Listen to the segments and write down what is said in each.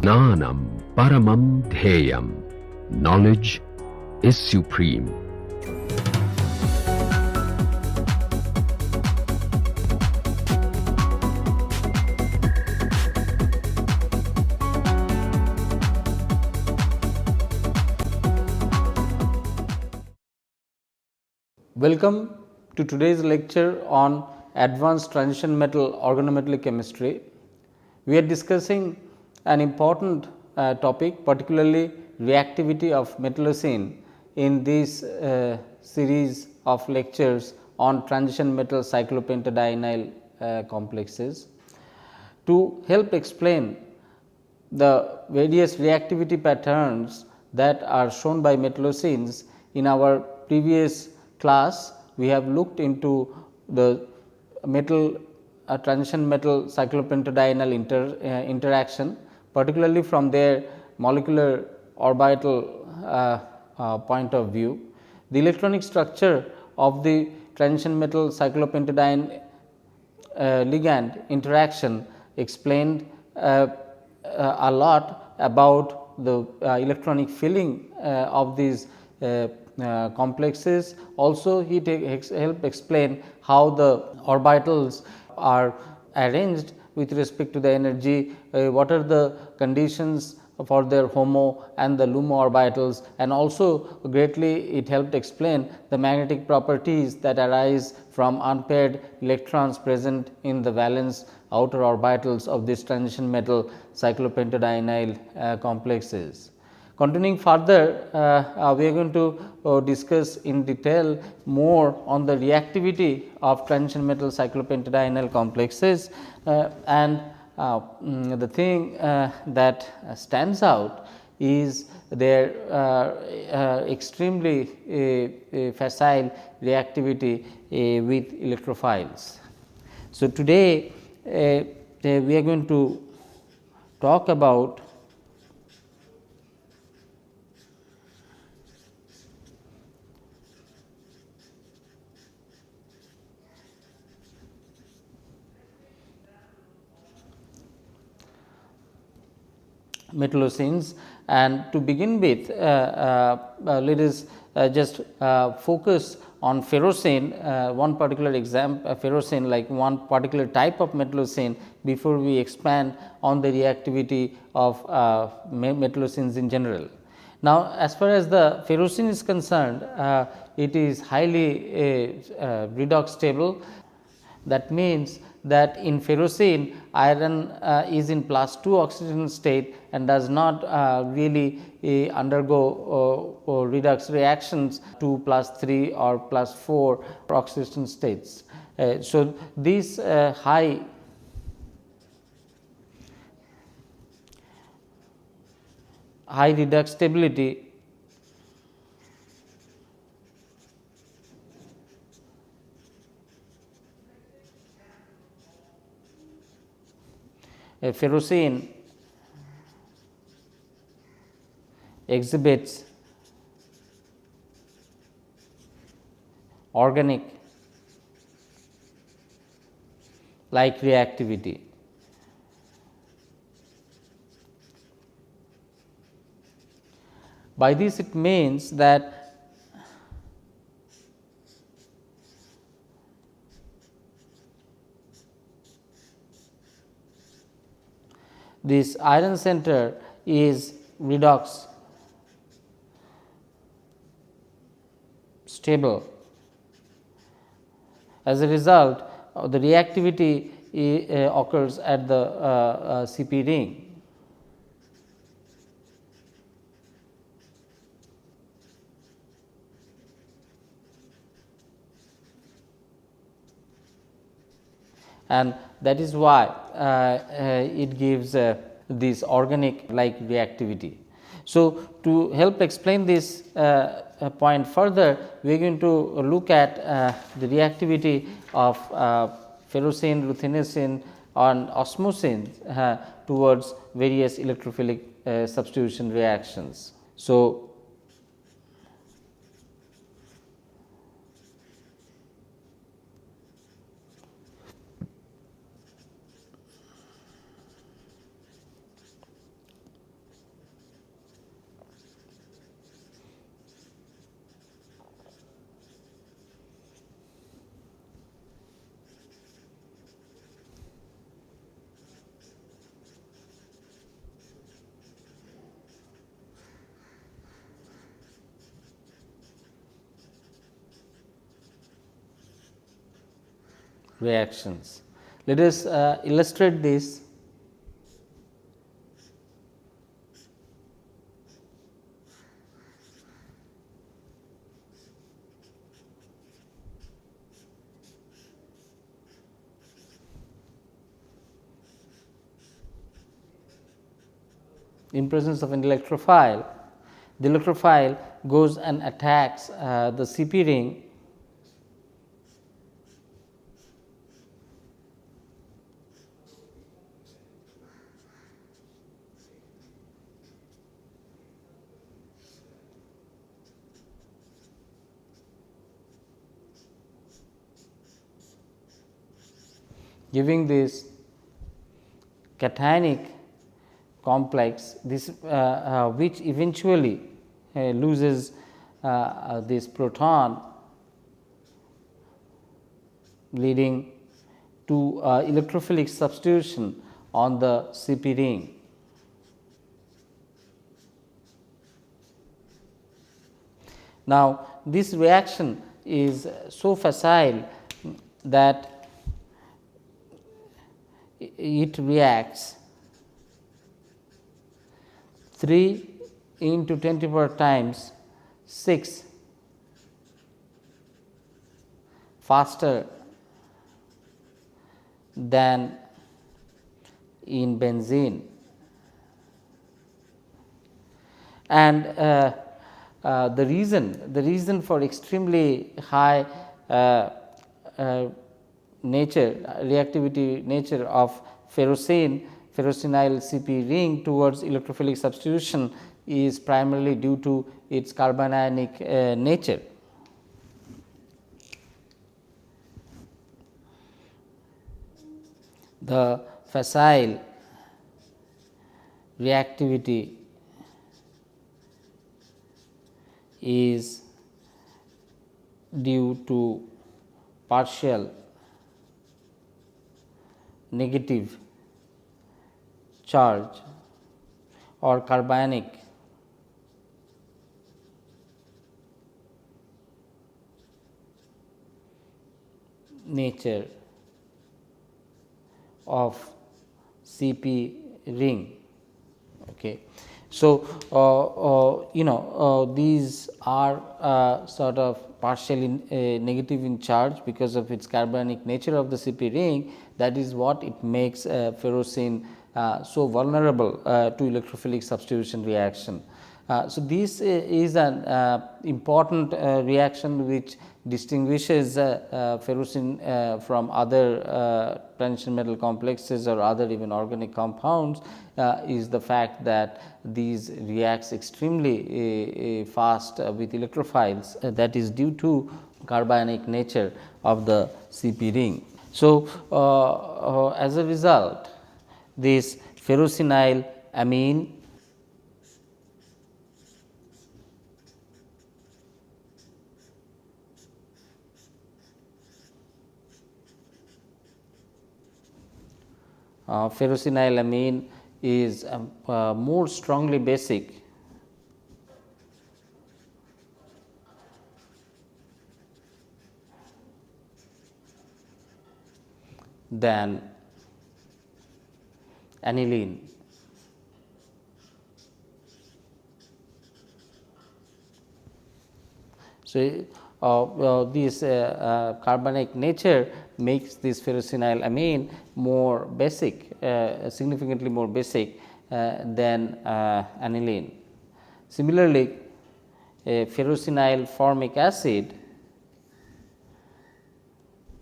Jnanam paramam dhyayam. Knowledge is supreme. Welcome to today's lecture on advanced transition metal organometallic chemistry. We are discussing an important topic, particularly reactivity of metallocene in this series of lectures on transition metal cyclopentadienyl complexes. To help explain the various reactivity patterns that are shown by metallocenes, in our previous class we have looked into the metal transition metal cyclopentadienyl interaction, particularly from their molecular orbital point of view. The electronic structure of the transition metal cyclopentadiene ligand interaction explained a lot about the electronic filling of these complexes. Also, he helped explain how the orbitals are arranged with respect to the energy, what are the conditions for their HOMO and the LUMO orbitals, and also greatly it helped explain the magnetic properties that arise from unpaired electrons present in the valence outer orbitals of this transition metal cyclopentadienyl complexes. Continuing further, we are going to discuss in detail more on the reactivity of transition metal cyclopentadienyl complexes, and the thing that stands out is their extremely facile reactivity with electrophiles. So, today we are going to talk about metallocenes, and to begin with let us just focus on ferrocene, one particular example ferrocene, like one particular type of metallocene, before we expand on the reactivity of metallocenes in general. Now, as far as the ferrocene is concerned, it is highly redox stable. That means that in ferrocene, iron is in +2 oxidation state and does not really undergo redox reactions to +3 or +4 oxidation states. So, this high redox stability ferrocene exhibits organic like reactivity. By this it means that this iron center is redox stable. As a result, the reactivity occurs at the CP ring. And that is why it gives this organic like reactivity. So, to help explain this point further, we are going to look at the reactivity of Ferrocene, Ruthenocene and Osmocene towards various electrophilic substitution reactions. So, reactions. Let us illustrate this. In presence of an electrophile, the electrophile goes and attacks the CP ring, giving this cationic complex, this which eventually loses this proton, leading to electrophilic substitution on the CP ring. Now, this reaction is so facile that it reacts 3 into 10 to the power times 6 faster than in benzene, and the reason for extremely high reactivity nature of ferrocenyl CP ring towards electrophilic substitution is primarily due to its carbanionic nature. The facile reactivity is due to partial negative charge or carbanic nature of CP ring. Okay. So, these are sort of partially negative in charge because of its carbonic nature of the CP ring. That is what it makes ferrocene so vulnerable to electrophilic substitution reaction. So, this is an important reaction which distinguishes ferrocene from other transition metal complexes or other even organic compounds, is the fact that these reacts extremely fast with electrophiles, that is due to carbonic nature of the CP ring. So, as a result, this ferrocenyl amine ferrocenylamine is more strongly basic than aniline. So, this carbonic nature makes this ferrocenylamine more basic, significantly more basic than aniline. Similarly, ferrocenyl formic acid,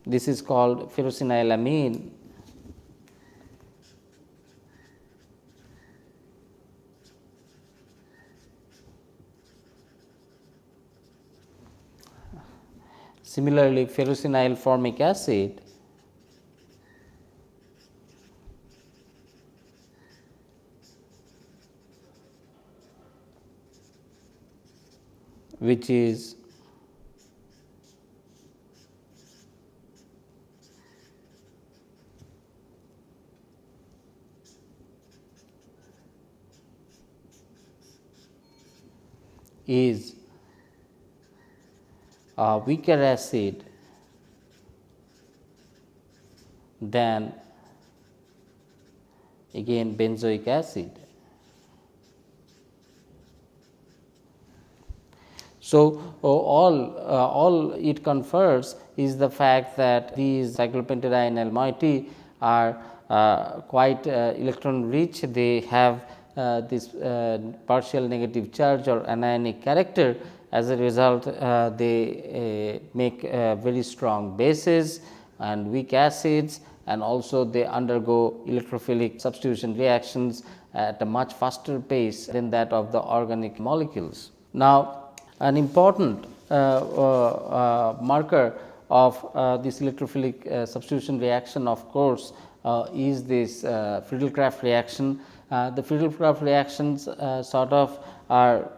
this is called ferrocenylamine, similarly ferrocenyl formic acid which is a weaker acid than again benzoic acid. So, all it confers is the fact that these cyclopentadienyl moiety are quite electron rich. They have this partial negative charge or anionic character. As a result, they make very strong bases and weak acids, and also they undergo electrophilic substitution reactions at a much faster pace than that of the organic molecules. Now, an important marker of this electrophilic substitution reaction, of course, is this Friedel-Crafts reaction. The Friedel-Crafts reactions sort of are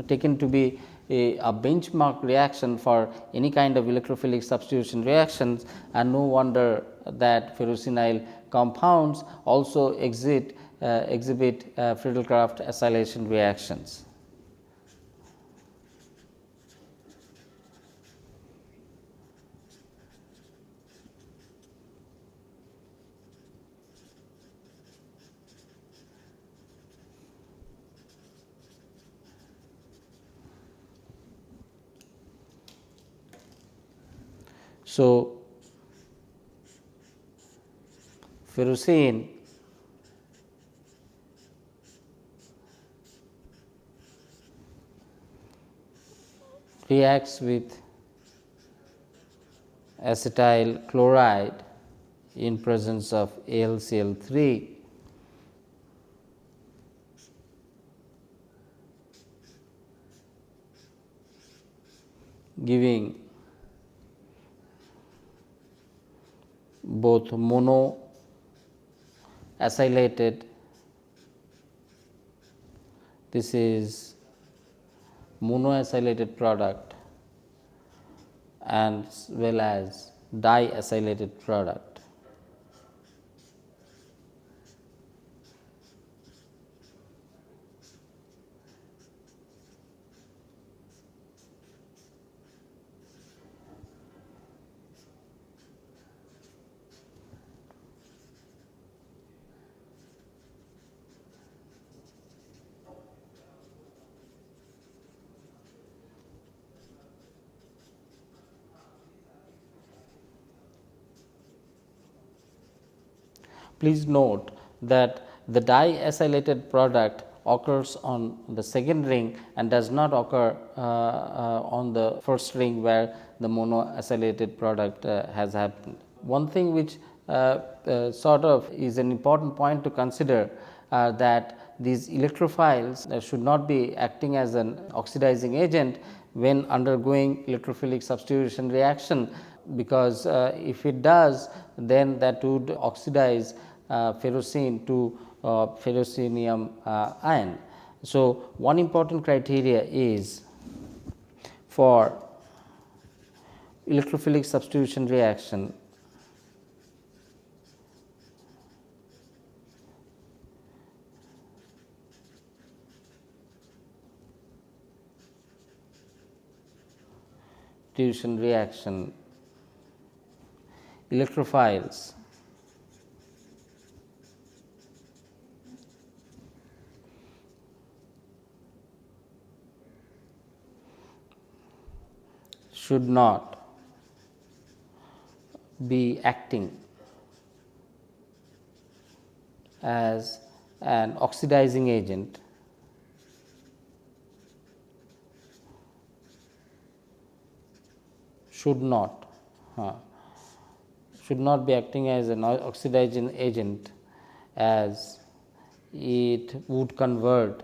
taken to be a benchmark reaction for any kind of electrophilic substitution reactions, and no wonder that ferrocenyl compounds also exhibit Friedel-Crafts acylation reactions. So, ferrocene reacts with acetyl chloride in presence of AlCl3, giving both mono acylated, this is monoacylated product, and as well as diacylated product. Please note that the diacylated product occurs on the second ring and does not occur on the first ring where the monoacylated product has happened. One thing which sort of is an important point to consider that these electrophiles should not be acting as an oxidizing agent when undergoing electrophilic substitution reaction, because if it does, then that would oxidize ferrocene to ferrocenium ion. So, one important criteria is for electrophilic substitution reaction reaction, electrophiles should not be acting as an oxidizing agent should not be acting as an oxidizing agent, as it would convert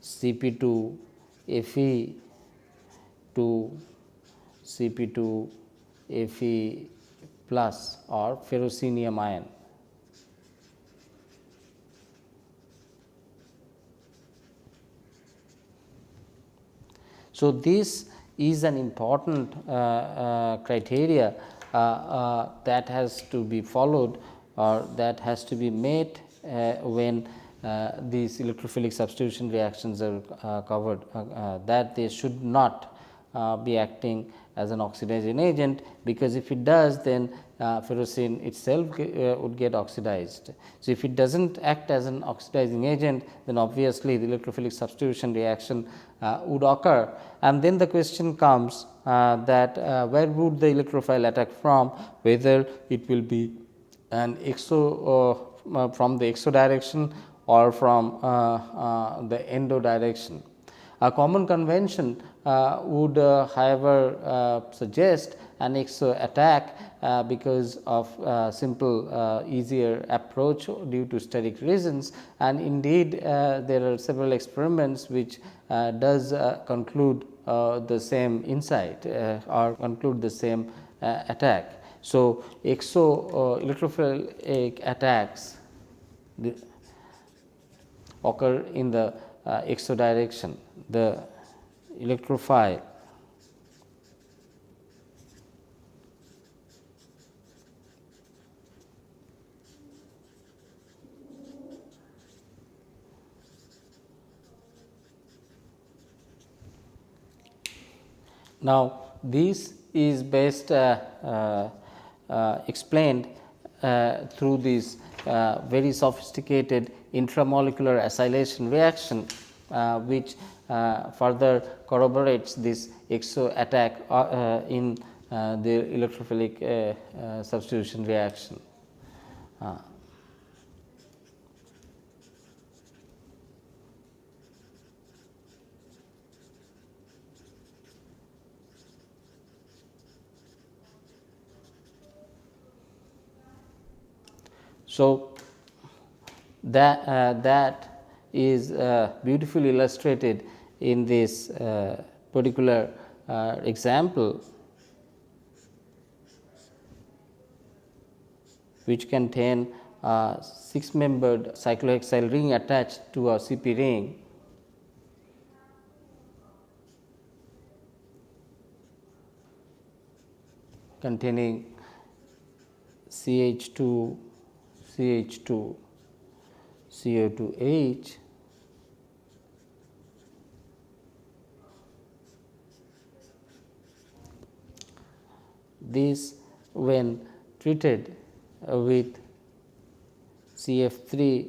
Cp2 Fe to Cp2 Fe plus or ferrocenium ion. So, this is an important criteria that has to be followed or that has to be met when these electrophilic substitution reactions are covered, that they should not be acting as an oxidizing agent, because if it does, then ferrocene itself would get oxidized. So, if it does not act as an oxidizing agent, then obviously the electrophilic substitution reaction would occur, and then the question comes that where would the electrophile attack from, whether it will be an from the exo direction or from the endo direction. A common convention would however suggest an exo attack because of simple easier approach due to steric reasons, and indeed there are several experiments which does conclude the same insight or conclude the same attack. So, electrophilic attacks occur in the exo direction. The electrophile now this is best explained through this very sophisticated intramolecular acylation reaction, which further corroborates this exo attack in the electrophilic substitution reaction. So, that is beautifully illustrated in this particular example, which contain a 6-membered cyclohexyl ring attached to a CP ring. Containing CH2, CH2, CO2H, this when treated with CF3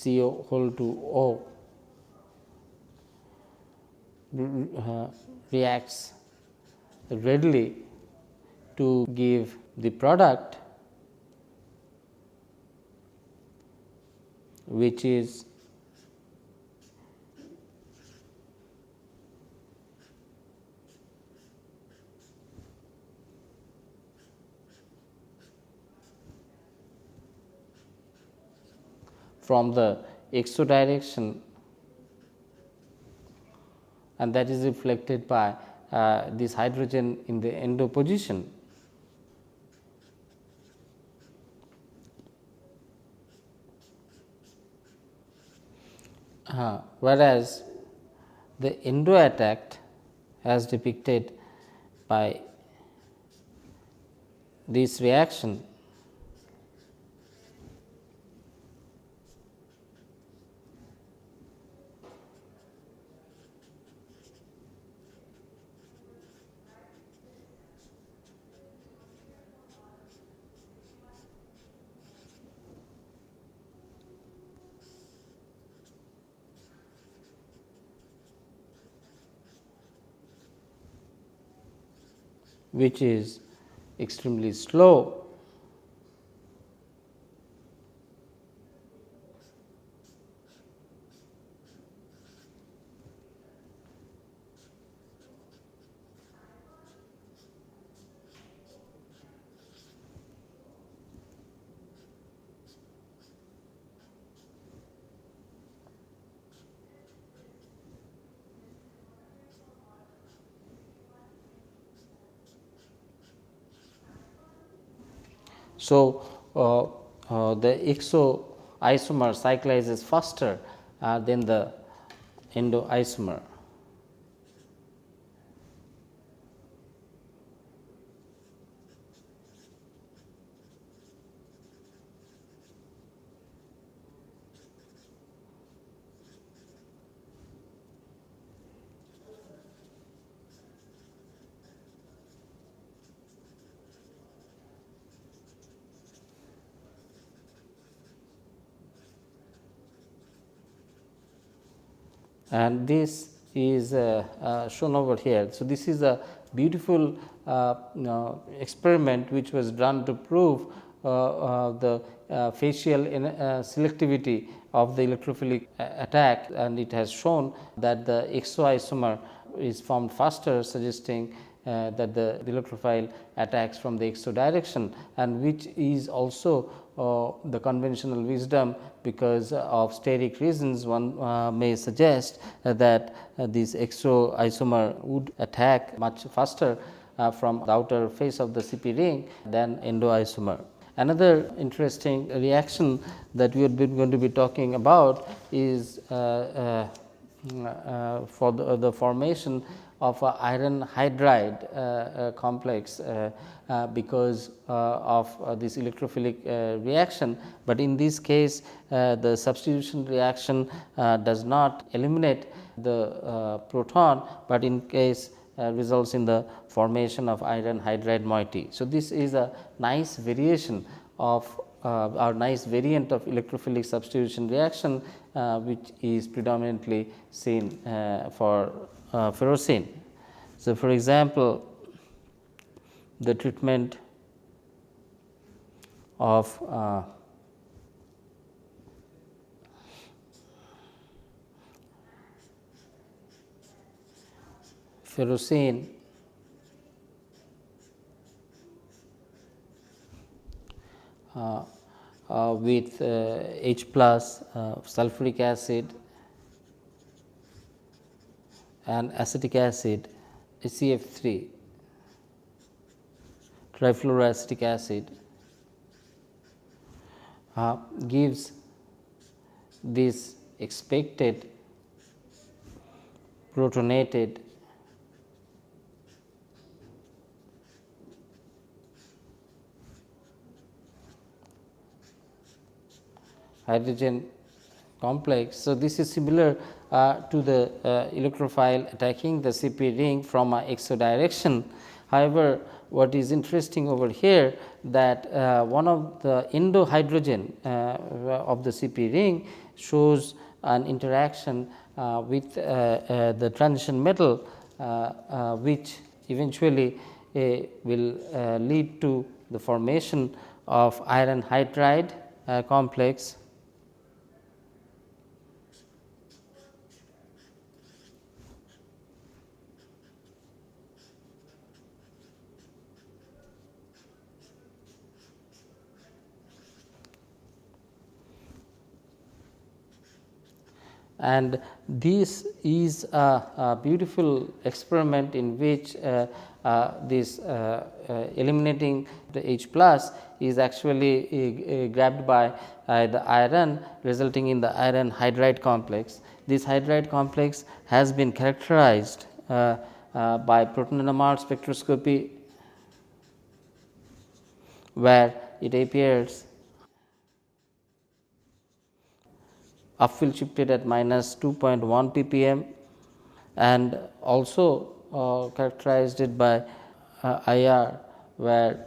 CO whole 2O reacts readily to give the product, which is from the exo direction, and that is reflected by this hydrogen in the endo position. Whereas the endo attack as depicted by this reaction which is extremely slow. So, the exo isomer cyclizes faster than the endo isomer. and this is shown over here. So, this is a beautiful experiment which was done to prove the facial selectivity of the electrophilic attack, and it has shown that the exoisomer is formed faster, suggesting that the electrophile attacks from the exo direction, and which is also the conventional wisdom, because of steric reasons one may suggest that this exo isomer would attack much faster from the outer face of the CP ring than endoisomer. Another interesting reaction that we are going to be talking about is for the formation of a iron hydride complex because of this electrophilic reaction, but in this case the substitution reaction does not eliminate the proton, but in case results in the formation of iron hydride moiety. So, this is a nice variation of or nice variant of electrophilic substitution reaction which is predominantly seen for ferrocene. So, for example, the treatment of ferrocene with H plus sulfuric acid and acetic acid, CF3 trifluoroacetic acid gives this expected protonated hydrogen complex. So, this is similar to the electrophile attacking the CP ring from a exo direction. However, what is interesting over here that one of the endo hydrogen of the CP ring shows an interaction with the transition metal which eventually will lead to the formation of iron hydride complex and this is a beautiful experiment in which this eliminating the H plus is actually grabbed by the iron, resulting in the iron hydride complex. This hydride complex has been characterized by proton NMR spectroscopy, where it appears upfield shifted at minus 2.1 ppm, and also characterized it by IR, where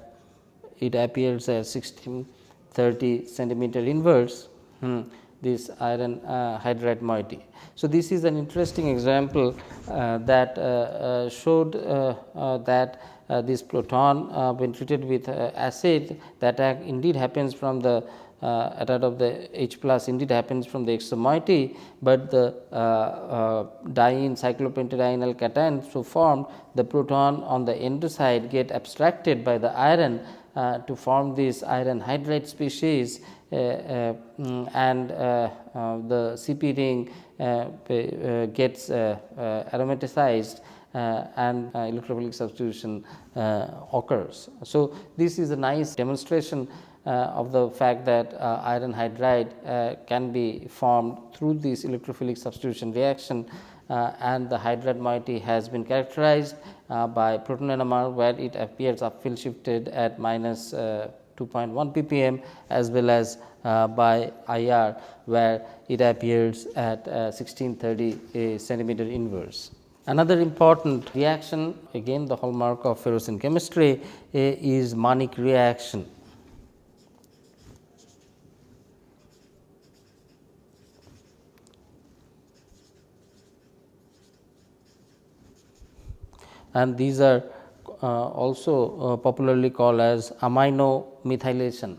it appears as 1630 centimeter inverse this iron hydride moiety. So, this is an interesting example that showed that this proton when treated with acid, the attack indeed happens from the attack of the H plus indeed happens from the exo moiety, but the diene cyclopentadienyl cation so formed, the proton on the endo side get abstracted by the iron to form this iron hydride species, and the CP ring gets aromaticized and electrophilic substitution occurs. So, this is a nice demonstration of the fact that iron hydride can be formed through this electrophilic substitution reaction, and the hydride moiety has been characterized by proton NMR, where it appears upfield shifted at minus 2.1 ppm, as well as by IR, where it appears at 1630 centimeter inverse. Another important reaction, again the hallmark of ferrocene chemistry, is Monic reaction. and these are also popularly called as amino methylation.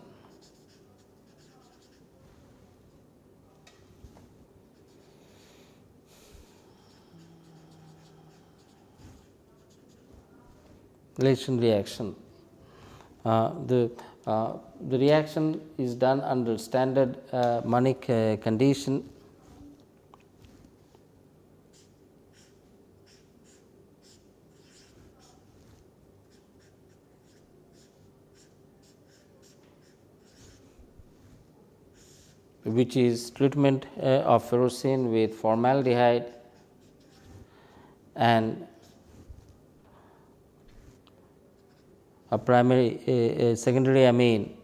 Reaction. The reaction is done under standard Monic condition. Which is treatment of ferrocene with formaldehyde and a primary secondary amine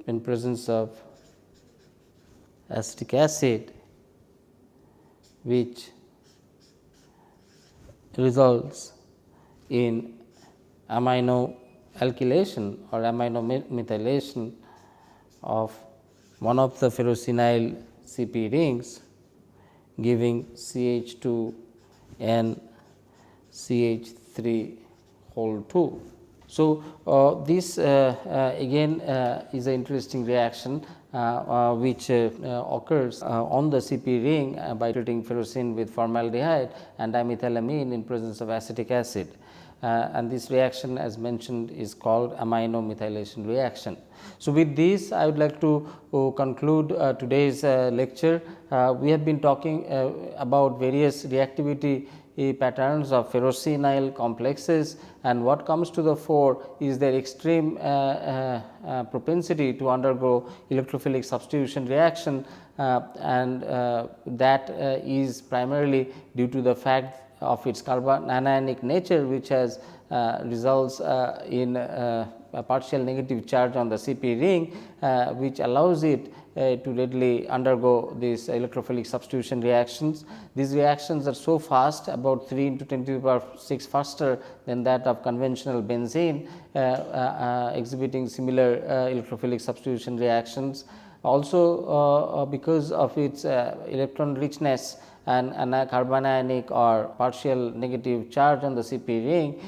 in presence of acetic acid, which results in amino alkylation or amino methylation of one of the ferrocenyl CP rings, giving CH2 and CH3 whole 2. So, this again is an interesting reaction which occurs on the CP ring by treating ferrocene with formaldehyde and dimethylamine in presence of acetic acid. And this reaction, as mentioned, is called amino methylation reaction. So, with this I would like to conclude today's lecture. We have been talking about various reactivity patterns of ferrocenyl complexes, and what comes to the fore is their extreme propensity to undergo electrophilic substitution reaction, and that is primarily due to the fact of its carbon anionic nature, which has results in a partial negative charge on the CP ring, which allows it to readily undergo these electrophilic substitution reactions. These reactions are so fast, about 3 into 10 to the power 6 faster than that of conventional benzene, exhibiting similar electrophilic substitution reactions. Also, because of its electron richness and a carbon ionic or partial negative charge on the CP ring,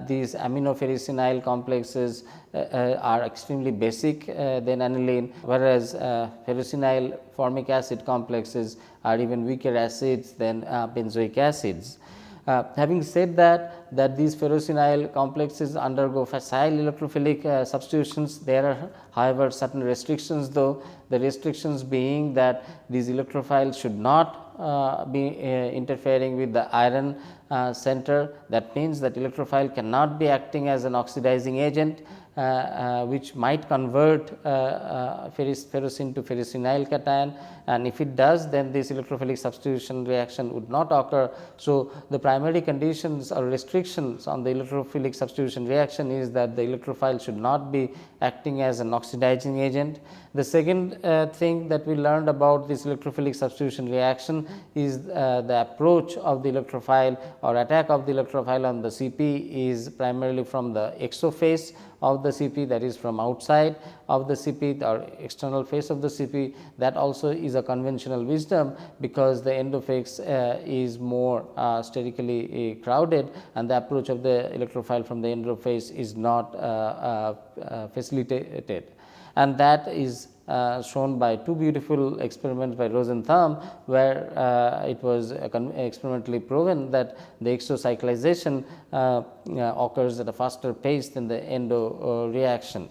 these aminoferrocenyl complexes are extremely basic than aniline, whereas ferrocenyl formic acid complexes are even weaker acids than benzoic acids. Having said that these ferrocenyl complexes undergo facile electrophilic substitutions, there are however certain restrictions, though the restrictions being that these electrophiles should not be interfering with the iron center. That means that electrophile cannot be acting as an oxidizing agent, which might convert ferrocene to ferrocenyl cation, and if it does, then this electrophilic substitution reaction would not occur. So, the primary conditions or restrictions on the electrophilic substitution reaction is that the electrophile should not be acting as an oxidizing agent. The second thing that we learned about this electrophilic substitution reaction is the approach of the electrophile or attack of the electrophile on the CP is primarily from the exophase of the CP, that is from outside of the CP or external face of the CP. That also is a conventional wisdom, because the endophase is more sterically crowded, and the approach of the electrophile from the endophase is not facilitated, and that is shown by two beautiful experiments by Rosenthal, where it was experimentally proven that the exocyclization occurs at a faster pace than the endo reaction.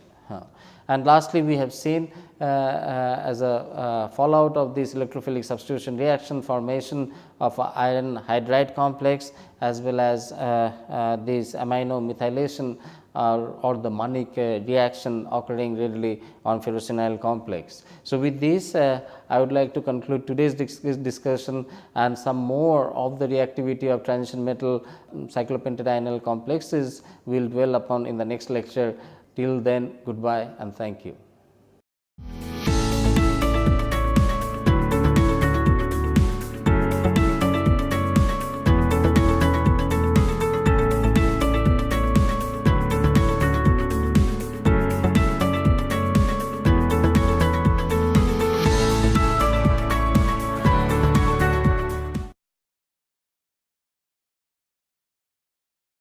And lastly, we have seen as a fallout of this electrophilic substitution reaction, formation of iron hydride complex as well as this amino methylation or the Monic reaction occurring readily on ferrocenyl complex. So, with this I would like to conclude today's discussion, and some more of the reactivity of transition metal cyclopentadienyl complexes we will dwell upon in the next lecture. Till then, goodbye and thank you.